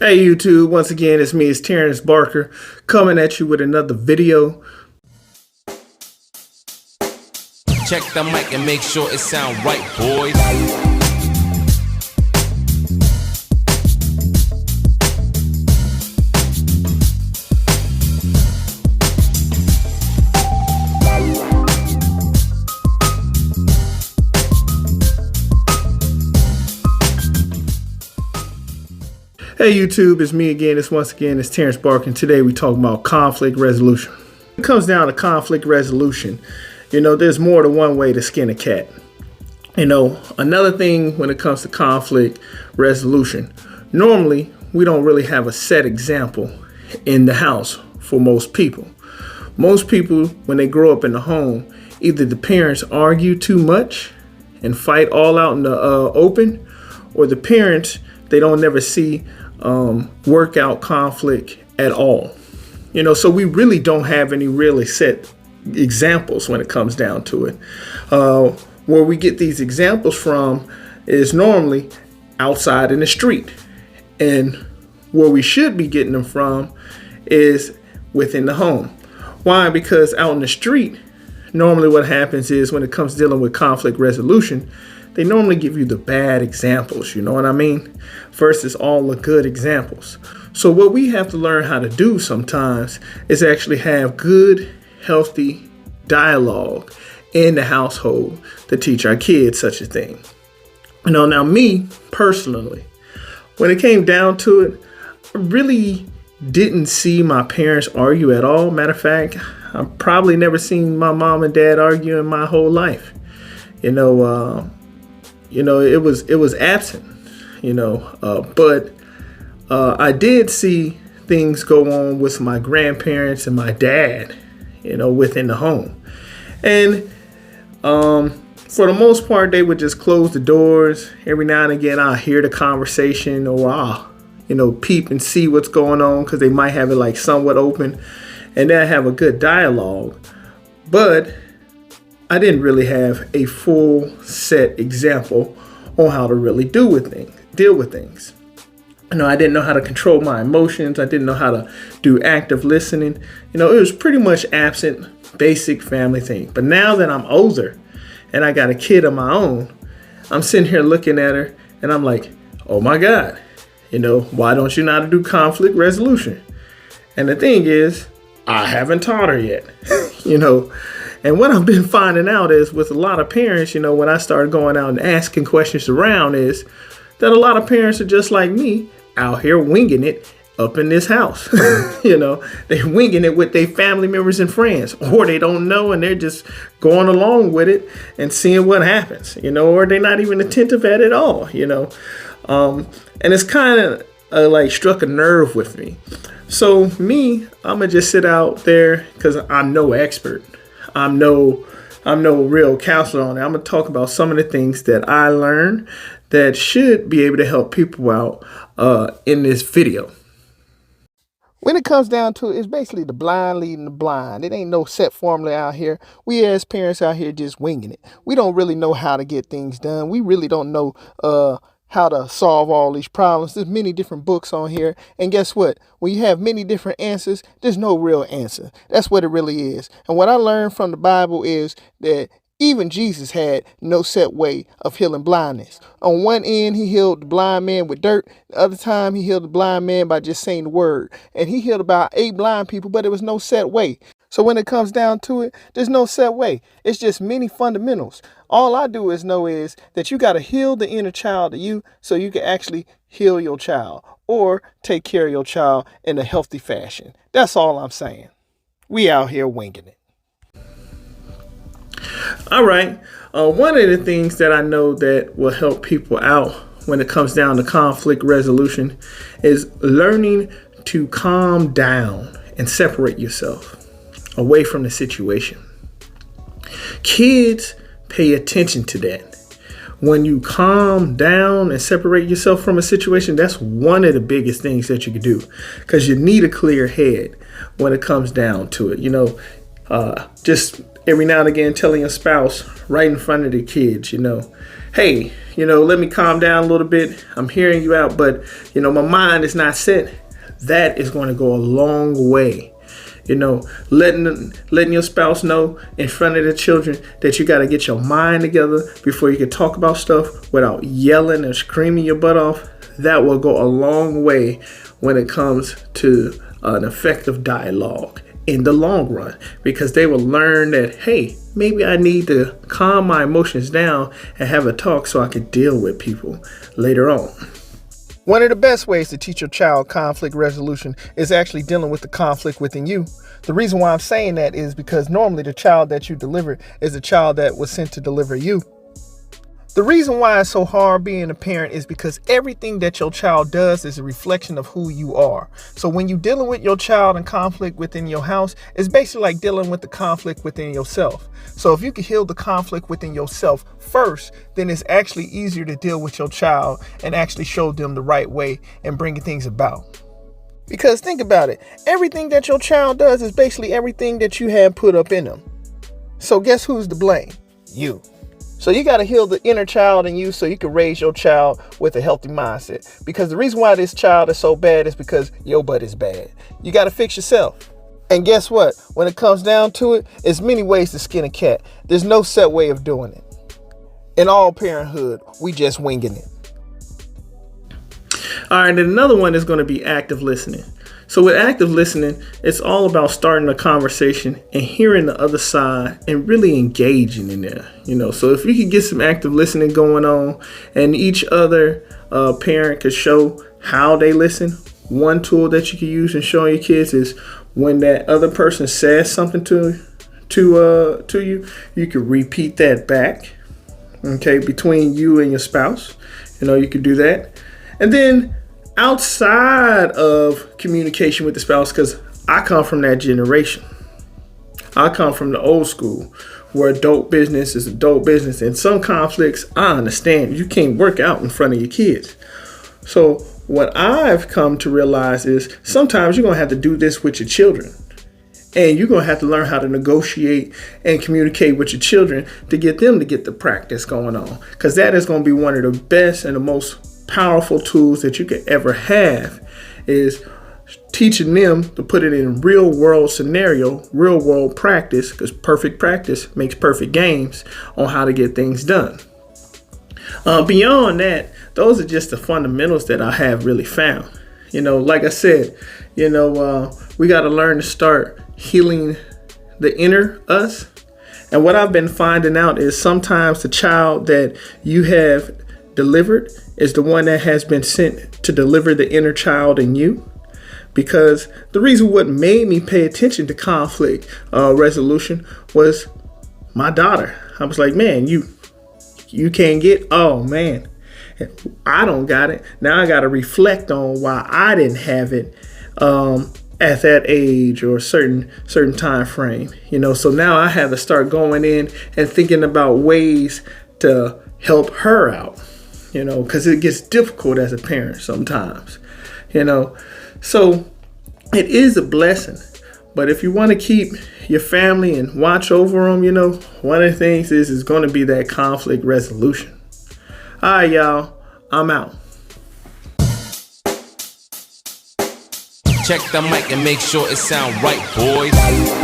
Hey YouTube, once again it's me, it's Terrence Barker, coming at you with another video. Check the mic and make sure it sound right, boys. Hey YouTube, it's me again, it's Terrence Barker, and today we talk about conflict resolution. When it comes down to conflict resolution, there's more than one way to skin a cat. Another thing when it comes to conflict resolution, normally we don't really have a set example in the house for most people. Most people, when they grow up in the home, either the parents argue too much and fight all out in the open, or the parents, they don't never see work out conflict at all. So we really don't have any really set examples when it comes down to it. Where we get these examples from is normally outside in the street. And where we should be getting them from is within the home. Why? Because out in the street, normally what happens is when it comes to dealing with conflict resolution, they normally give you the bad examples, you know what I mean? Versus all the good examples. So what we have to learn how to do sometimes is actually have good, healthy dialogue in the household to teach our kids such a thing. Now me personally, when it came down to it, I really didn't see my parents argue at all. Matter of fact, I've probably never seen my mom and dad argue in my whole life. It was absent, but I did see things go on with my grandparents and my dad, within the home. And for the most part, they would just close the doors. Every now and again, I'll hear the conversation, or I'll, peep and see what's going on, because they might have it like somewhat open, and they'll have a good dialogue. But I didn't really have a full set example on how to really deal with things. I didn't know how to control my emotions. I didn't know how to do active listening. It was pretty much absent, basic family thing. But now that I'm older and I got a kid of my own, I'm sitting here looking at her and I'm like, oh my God, why don't you know how to do conflict resolution? And the thing is, I haven't taught her yet, And what I've been finding out is with a lot of parents, when I started going out and asking questions around, is that a lot of parents are just like me, out here winging it up in this house. They're winging it with their family members and friends, or they don't know and they're just going along with it and seeing what happens, or they're not even attentive at it all, and it's kind of like struck a nerve with me. So me, I'm gonna just sit out there because I'm no expert. I'm no real counselor on it. I'm going to talk about some of the things that I learned that should be able to help people out in this video. When it comes down to it, it's basically the blind leading the blind. It ain't no set formula out here. We as parents out here just winging it. We don't really know how to get things done. We really don't know how to solve all these problems. There's many different books on here. And guess what? When you have many different answers, there's no real answer. That's what it really is. And what I learned from the Bible is that even Jesus had no set way of healing blindness. On one end, he healed the blind man with dirt. The other time, he healed the blind man by just saying the word. And he healed about 8 blind people, but there was no set way. So when it comes down to it, there's no set way. It's just many fundamentals. All I do is know is that you got to heal the inner child of you so you can actually heal your child or take care of your child in a healthy fashion. That's all I'm saying. We out here winging it. All right. One of the things that I know that will help people out when it comes down to conflict resolution is learning to calm down and separate yourself away from the situation. Kids pay attention to that. When you calm down and separate yourself from a situation, that's one of the biggest things that you can do, because you need a clear head when it comes down to it. Just every now and again telling your spouse right in front of the kids, hey, let me calm down a little bit. I'm hearing you out, but, my mind is not set. That is going to go a long way. Letting your spouse know in front of the children that you got to get your mind together before you can talk about stuff without yelling and screaming your butt off. That will go a long way when it comes to an effective dialogue in the long run, because they will learn that, hey, maybe I need to calm my emotions down and have a talk so I can deal with people later on. One of the best ways to teach your child conflict resolution is actually dealing with the conflict within you. The reason why I'm saying that is because normally the child that you deliver is a child that was sent to deliver you. The reason why it's so hard being a parent is because everything that your child does is a reflection of who you are. So when you're dealing with your child in conflict within your house, it's basically like dealing with the conflict within yourself. So if you can heal the conflict within yourself first, then it's actually easier to deal with your child and actually show them the right way and bringing things about. Because think about it, everything that your child does is basically everything that you have put up in them. So guess who's to blame? You. So you got to heal the inner child in you so you can raise your child with a healthy mindset. Because the reason why this child is so bad is because your butt is bad. You got to fix yourself. And guess what? When it comes down to it, there's many ways to skin a cat. There's no set way of doing it. In all parenthood, we just winging it. All right, and another one is going to be active listening. So with active listening, it's all about starting a conversation and hearing the other side and really engaging in there. So if you could get some active listening going on and each other parent could show how they listen, one tool that you can use in showing your kids is when that other person says something to you, you can repeat that back. Okay, between you and your spouse, you could do that. And then outside of communication with the spouse, because I come from that generation. I come from the old school where adult business is adult business. And some conflicts, I understand, you can't work out in front of your kids. So what I've come to realize is sometimes you're going to have to do this with your children. And you're going to have to learn how to negotiate and communicate with your children to get them to get the practice going on. Because that is going to be one of the best and the most powerful tools that you could ever have, is teaching them to put it in real world scenario, real world practice, because perfect practice makes perfect games on how to get things done. Beyond that, those are just the fundamentals that I have really found. Like I said, we got to learn to start healing the inner us. And what I've been finding out is sometimes the child that you have delivered is the one that has been sent to deliver the inner child in you. Because the reason what made me pay attention to conflict resolution was my daughter. I was like, man, you can't get, oh man, I don't got it. Now I got to reflect on why I didn't have it at that age or a certain time frame. So now I have to start going in and thinking about ways to help her out. Because it gets difficult as a parent sometimes, so it is a blessing. But if you want to keep your family and watch over them, one of the things is going to be that conflict resolution. All right, y'all, I'm out. Check the mic and make sure it sound right, boys.